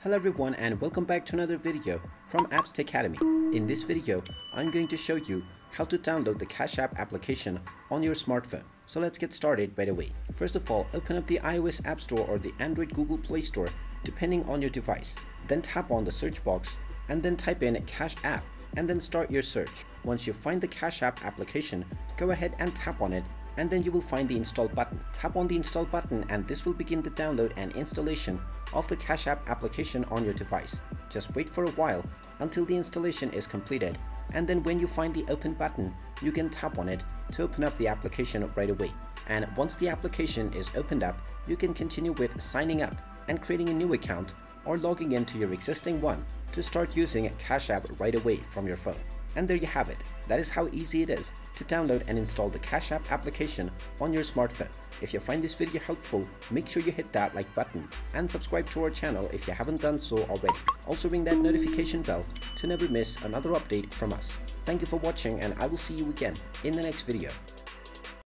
Hello everyone and welcome back to another video from Apps Academy. In this video, I'm going to show you how to download the Cash App application on your smartphone. So let's get started right away. First of all, open up the iOS App Store or the Android Google Play Store depending on your device. Then tap on the search box and then type in Cash App and then start your search. Once you find the Cash App application, go ahead and tap on it and then you will find the install button. Tap on the install button and this will begin the download and installation of the Cash App application on your device. Just wait for a while until the installation is completed, and then when you find the open button, you can tap on it to open up the application right away. And once the application is opened up, you can continue with signing up and creating a new account or logging into your existing one to start using Cash App right away from your phone. And there you have it. That is how easy it is to download and install the Cash App application on your smartphone. If you find this video helpful, make sure you hit that like button and subscribe to our channel if you haven't done so already. Also ring that notification bell to never miss another update from us. Thank you for watching and I will see you again in the next video.